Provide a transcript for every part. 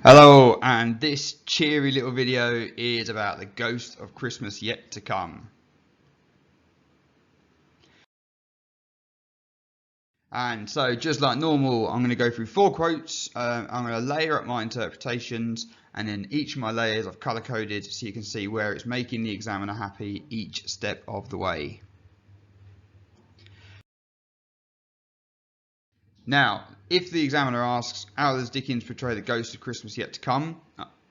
Hello, and this cheery little video is about the ghost of Christmas yet to come. And so, just like normal, I'm going to go through 4 quotes. I'm going to layer up my interpretations, and then each of my layers I've color coded so you can see where it's making the examiner happy each step of the way. Now, if the examiner asks, how does Dickens portray the ghost of Christmas yet to come,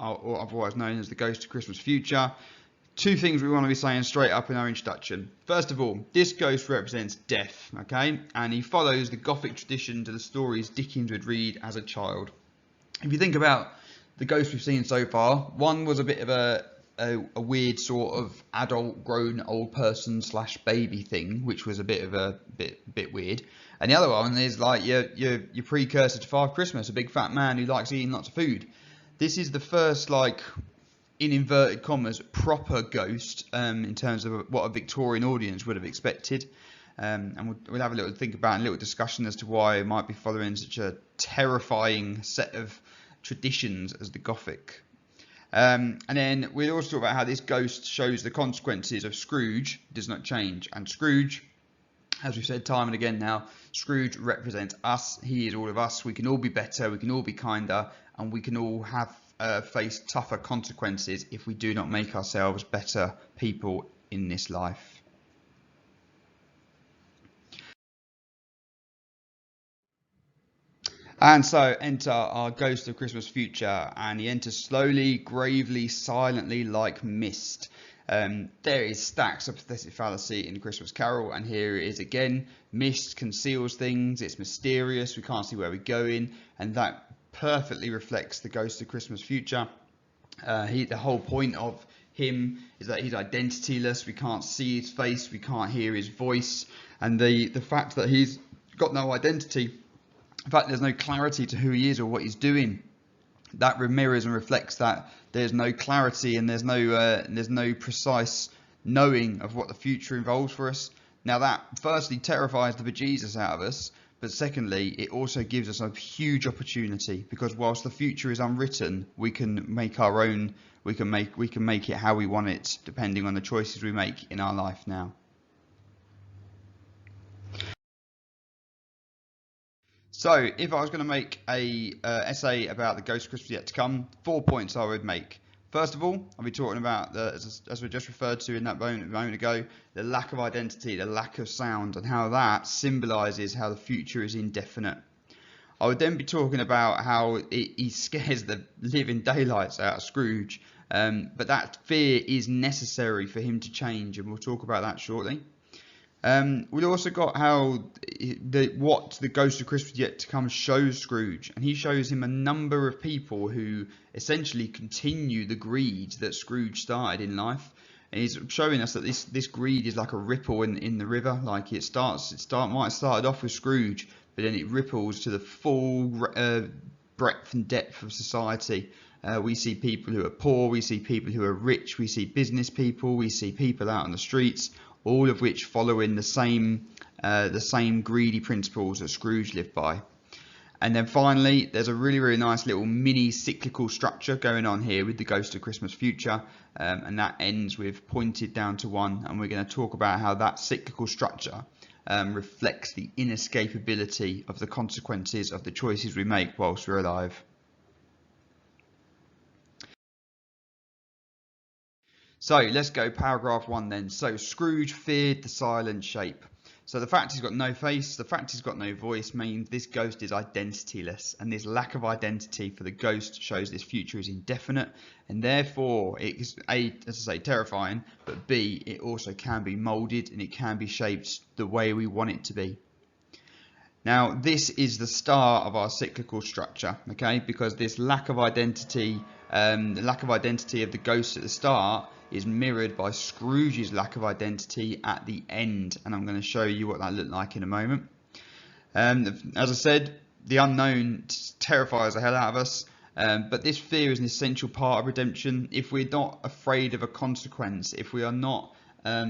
or otherwise known as the ghost of Christmas future, 2 things we want to be saying straight up in our introduction. First of all, this ghost represents death, okay? And he follows the Gothic tradition to the stories Dickens would read as a child. If you think about the ghosts we've seen so far, one was a bit of a weird sort of adult, grown, old person / baby thing, which was a bit of a bit weird. And the other one is like your precursor to Father Christmas, a big fat man who likes eating lots of food. This is the first, like, in inverted commas, proper ghost in terms of what a Victorian audience would have expected. And we'll have a little think about and a little discussion as to why it might be following such a terrifying set of traditions as the Gothic. And then we'll also talk about how this ghost shows the consequences of Scrooge does not change. And Scrooge, as we've said time and again now, Scrooge represents us. He is all of us. We can all be better. We can all be kinder. And we can all have face tougher consequences if we do not make ourselves better people in this life. And so enter our ghost of Christmas future, and he enters slowly, gravely, silently, like mist. There is stacks of pathetic fallacy in Christmas Carol, and here it is again. Mist conceals things, it's mysterious, we can't see where we're going, and that perfectly reflects the ghost of Christmas future. The whole point of him is that he's identityless, we can't see his face, we can't hear his voice, and the fact that he's got no identity, in fact there's no clarity to who he is or what he's doing, that mirrors and reflects that there's no clarity and there's no precise knowing of what the future involves for us. Now that firstly terrifies the bejesus out of us, but secondly it also gives us a huge opportunity, because whilst the future is unwritten, we can make our own, we can make it how we want it, depending on the choices we make in our life now. So, if I was going to make a essay about the ghost of Christmas yet to come, 4 points I would make. First of all, I'll be talking about, as we just referred to in that moment ago, the lack of identity, the lack of sound, and how that symbolises how the future is indefinite. I would then be talking about how he scares the living daylights out of Scrooge, but that fear is necessary for him to change, and we'll talk about that shortly. We've also got how what the ghost of Christmas yet to come shows Scrooge, and he shows him a number of people who essentially continue the greed that Scrooge started in life, and he's showing us that this greed is like a ripple in the river. Like might have started off with Scrooge, but then it ripples to the full breadth and depth of society. We see people who are poor, we see people who are rich, we see business people, we see people out on the streets, all of which follow in the same greedy principles that Scrooge lived by. And then finally, there's a really nice little mini cyclical structure going on here with the ghost of Christmas future, and that ends with pointed down to 1, and we're going to talk about how that cyclical structure reflects the inescapability of the consequences of the choices we make whilst we're alive. So let's go paragraph 1 then. So Scrooge feared the silent shape. So the fact he's got no face, the fact he's got no voice means this ghost is identityless, and this lack of identity for the ghost shows this future is indefinite, and therefore it is A, as I say, terrifying, but B, it also can be moulded and it can be shaped the way we want it to be. Now this is the start of our cyclical structure, okay, because this lack of identity, the lack of identity of the ghost at the start is mirrored by Scrooge's lack of identity at the end, and I'm going to show you what that looked like in a moment. As I said, the unknown terrifies the hell out of us, but this fear is an essential part of redemption. If we're not afraid of a consequence, if we are not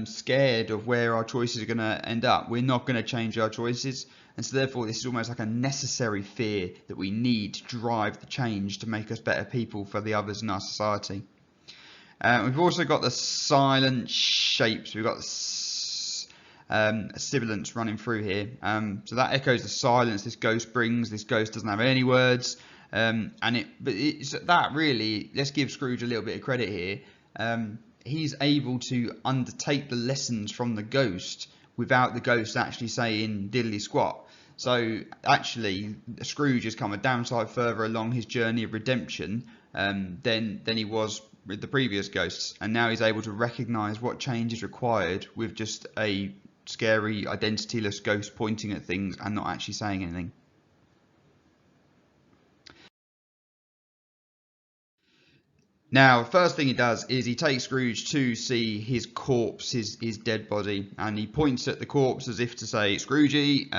scared of where our choices are going to end up. We're not going to change our choices, and so therefore this is almost like a necessary fear that we need to drive the change to make us better people for the others in our society. We've also got the silent shapes. We've got sibilance running through here. So that echoes the silence this ghost brings. This ghost doesn't have any words. But it's that really, let's give Scrooge a little bit of credit here. He's able to undertake the lessons from the ghost without the ghost actually saying diddly squat. So actually, Scrooge has come a damn sight further along his journey of redemption than he was with the previous ghosts, and now he's able to recognise what change is required with just a scary, identityless ghost pointing at things and not actually saying anything. Now, first thing he does is he takes Scrooge to see his corpse, his dead body, and he points at the corpse as if to say, Scroogey,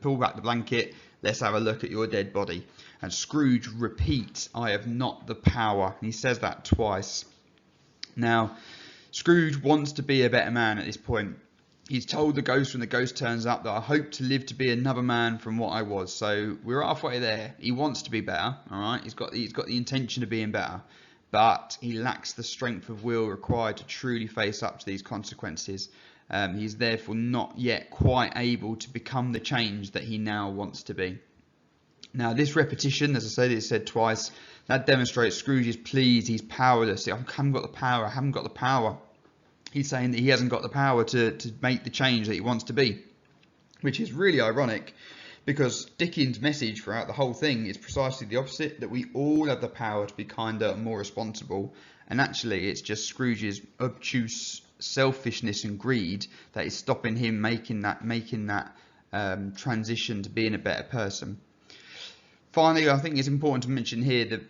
pull back the blanket, let's have a look at your dead body. And Scrooge repeats, I have not the power. And he says that twice. Now, Scrooge wants to be a better man at this point. He's told the ghost when the ghost turns up that I hope to live to be another man from what I was. So we're halfway there. He wants to be better, all right? He's got the intention of being better, but he lacks the strength of will required to truly face up to these consequences. He's therefore not yet quite able to become the change that he now wants to be. Now, this repetition, as I said, it's said twice, that demonstrates Scrooge is pleased, he's powerless. I haven't got the power, I haven't got the power. He's saying that he hasn't got the power to make the change that he wants to be, which is really ironic because Dickens' message throughout the whole thing is precisely the opposite, that we all have the power to be kinder and more responsible, and actually it's just Scrooge's obtuse selfishness and greed that is stopping him making that transition to being a better person. Finally, I think it's important to mention here the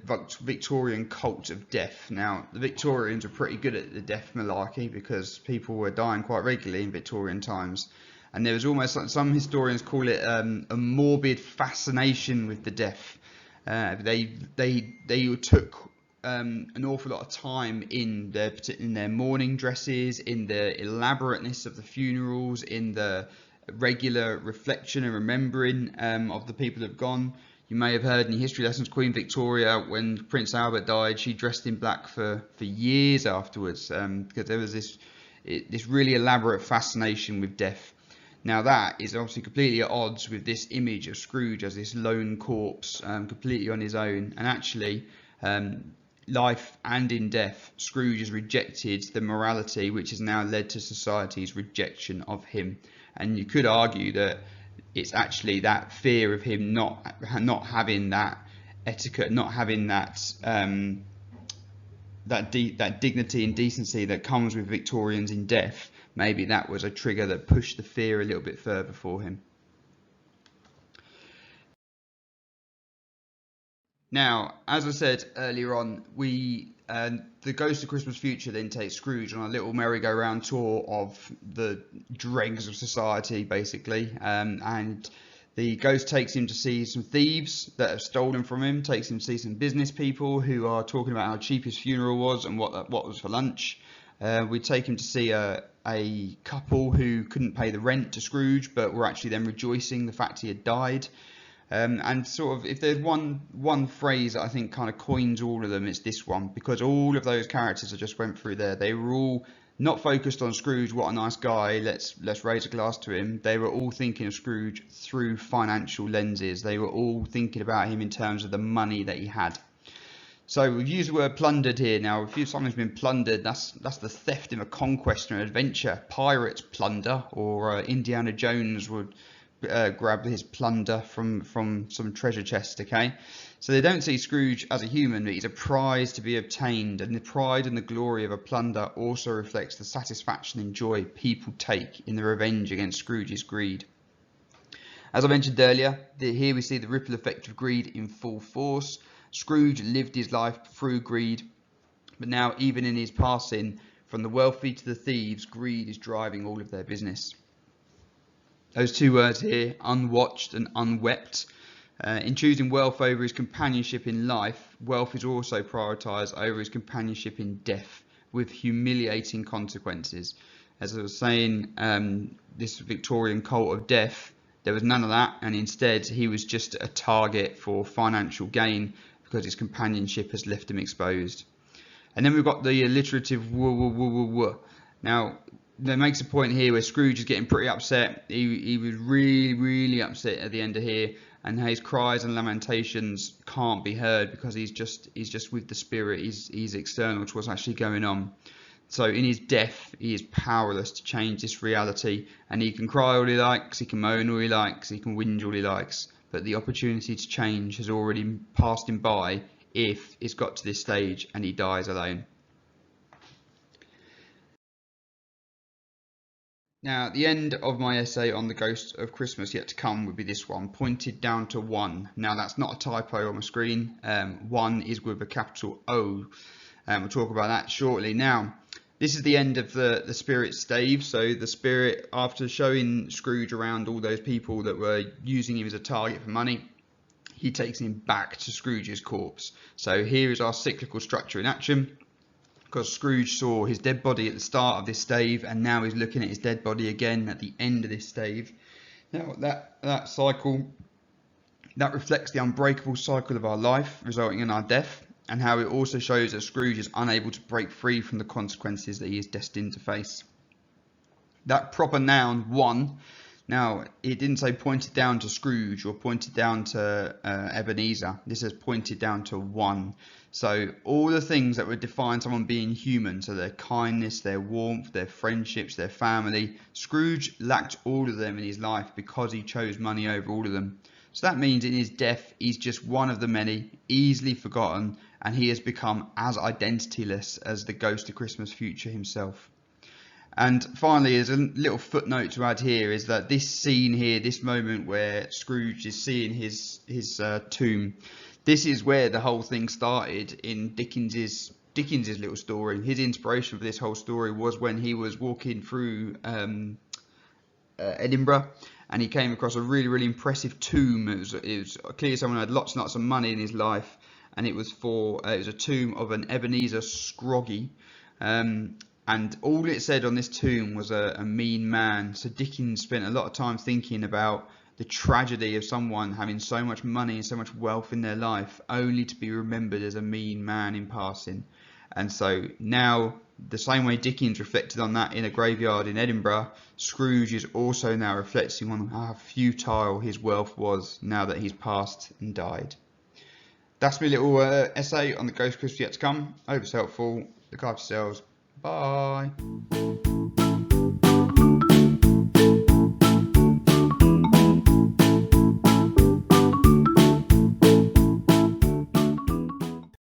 Victorian cult of death. Now, the Victorians were pretty good at the death malarkey because people were dying quite regularly in Victorian times. And there was almost, like, some historians call it a morbid fascination with the deaf. They took an awful lot of time in their mourning dresses, in the elaborateness of the funerals, in the regular reflection and remembering of the people that have gone. You may have heard in your history lessons, Queen Victoria, when Prince Albert died, she dressed in black for years afterwards, because there was this really elaborate fascination with death. Now that is obviously completely at odds with this image of Scrooge as this lone corpse, completely on his own. And actually, life and in death, Scrooge has rejected the morality which has now led to society's rejection of him. And you could argue that it's actually that fear of him not having that etiquette, not having that dignity and decency that comes with Victorians in death. Maybe that was a trigger that pushed the fear a little bit further for him. Now, as I said earlier on, the Ghost of Christmas Future then takes Scrooge on a little merry-go-round tour of the dregs of society, basically, and the ghost takes him to see some thieves that have stolen from him, takes him to see some business people who are talking about how cheap his funeral was and what was for lunch. We take him to see a couple who couldn't pay the rent to Scrooge, but were actually then rejoicing the fact he had died. And sort of, if there's one phrase that I think kind of coins all of them, it's this one, because all of those characters I just went through there, they were all not focused on Scrooge, what a nice guy, let's raise a glass to him. They were all thinking of Scrooge through financial lenses. They were all thinking about him in terms of the money that he had. So we've used the word plundered here. Now, if something's been plundered, that's the theft in a conquest or an adventure. Pirates plunder, or Indiana Jones would grab his plunder from some treasure chest, okay? So they don't see Scrooge as a human, but he's a prize to be obtained, and the pride and the glory of a plunder also reflects the satisfaction and joy people take in the revenge against Scrooge's greed. As I mentioned earlier, here we see the ripple effect of greed in full force. Scrooge lived his life through greed, but now even in his passing, from the wealthy to the thieves, greed is driving all of their business. Those two words here, unwatched and unwept. In choosing wealth over his companionship in life, wealth is also prioritised over his companionship in death. with humiliating consequences. As I was saying, this Victorian cult of death, there was none of that, and instead he was just a target for financial gain because his companionship has left him exposed. And then we've got the alliterative woo woo woo woo woo. Now, there makes a point here where Scrooge is getting pretty upset. He was really upset at the end of here, and his cries and lamentations can't be heard because he's just with the spirit. He's external to what's actually going on. So in his death, he is powerless to change this reality, and he can cry all he likes, he can moan all he likes, he can whinge all he likes, but the opportunity to change has already passed him by if it's got to this stage and he dies alone. Now, the end of my essay on the ghost of Christmas yet to come would be this one, pointed down to 1. Now, that's not a typo on my screen. 1 is with a capital O. We'll talk about that shortly. Now, this is the end of the spirit's stave. So the spirit, after showing Scrooge around all those people that were using him as a target for money, he takes him back to Scrooge's corpse. So here is our cyclical structure in action. Because Scrooge saw his dead body at the start of this stave, and now he's looking at his dead body again at the end of this stave. Now that cycle, that reflects the unbreakable cycle of our life, resulting in our death, and how it also shows that Scrooge is unable to break free from the consequences that he is destined to face. That proper noun, 1, now it didn't say pointed down to Scrooge or pointed down to Ebenezer. This is pointed down to 1. So all the things that would define someone being human, so their kindness, their warmth, their friendships, their family, Scrooge lacked all of them in his life because he chose money over all of them. So that means in his death, he's just one of the many, easily forgotten, and he has become as identityless as the ghost of Christmas future himself. And finally, there's a little footnote to add here, is that this scene here, this moment where Scrooge is seeing his tomb, this is where the whole thing started in Dickens's little story. His inspiration for this whole story was when he was walking through Edinburgh, and he came across a really impressive tomb. It was clearly someone had lots and lots of money in his life, and it was a tomb of an Ebenezer Scroggie. And all it said on this tomb was a mean man. So Dickens spent a lot of time thinking about the tragedy of someone having so much money and so much wealth in their life only to be remembered as a mean man in passing. And so now, the same way Dickens reflected on that in a graveyard in Edinburgh, Scrooge is also now reflecting on how futile his wealth was now that he's passed and died. That's my little essay on the ghost of Christmas yet to come. I hope it's helpful. Look after yourselves. Bye.